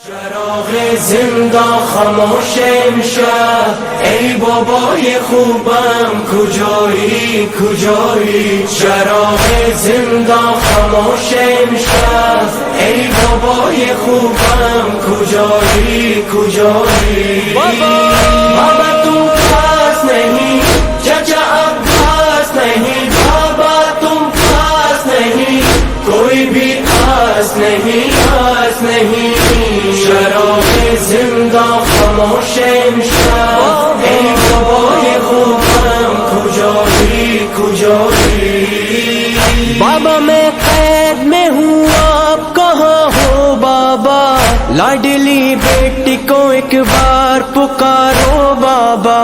چراغ زندا خاموش امشب، ای بابای خوبم کجایی کجایی. چراغ زندا خاموش امشب، ای بابای خوبم کجایی کجایی. بابا तुम पास नहीं, चाचा अब्बास नहीं, बाबा तुम पास नहीं, कोई भी आस नहीं आस नहीं. चराग़ जिंदा खामोश امشب, ای بابای خوبم کجایی کجایی. बाबा मैं कैद में हूँ आप कहाँ हो बाबा, लाडली बेटी को एक बार पुकारो बाबा.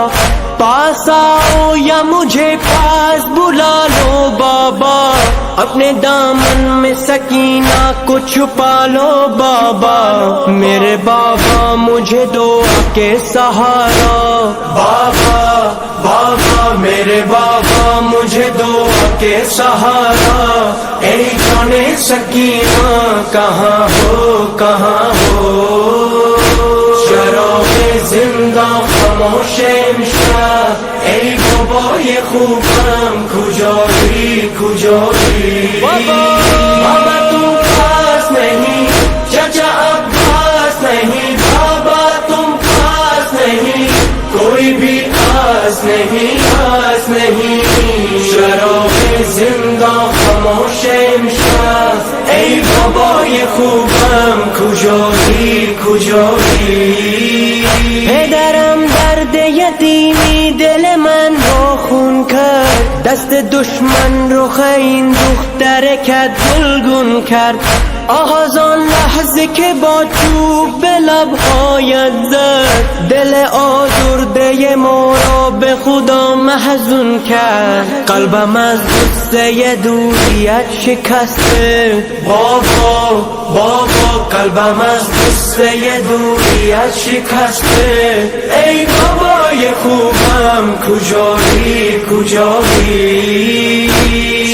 पास आओ या मुझे पास बुला लो बाबा, अपने दामन में सकीना को छुपा लो बाबा. मेरे बाबा मुझे दो के सहारा, बाबा बाबा मेरे बाबा मुझे दो के सहारा. ऐ जाने सकीना कहाँ हो कहाँ हो. चराग़ जिंदा खामोश امشب, ای بابای خوبم کجایی کجایی. بابا तुम पास नहीं, चाचा अब्बास नहीं, बाबा तुम पास नहीं, कोई भी आस नहीं आस नहीं. चराग़ जिंदा खामोश امشب, ای بابای خوبم کجایی کجایی. پدرم درد یتیمی دل من رو خون کرد, دست دشمن رخ این دختر کد گلگون کرد. آغاز آن لحظه که با چوب به لبهایت زد, دل آزرده ما را به خدا محزون کرد. قلبم از غصه دوریت شکسته بابا بابا قلبم از غصه دوریت شکسته. ای بابای خوبم کجایی کجایی.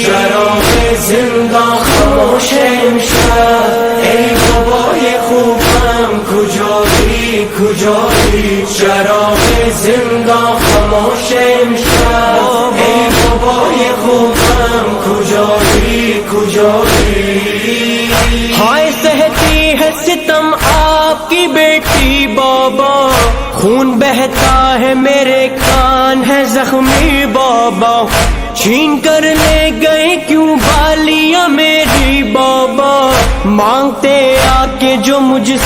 چراغ زندا خاموش امشب, ای بابای خوبم کجایی کجایی. چراغ زندا خاموش امشب, ای بابای خوبم کجایی کجایی. हाय सहती है सितम आपकी बेटी बाबा, खून बहता है मेरे कान है जख्मी बाबा. छीन कर ले गए क्यों बालियां मेरी बाबा, मांगते आके जो मुझसे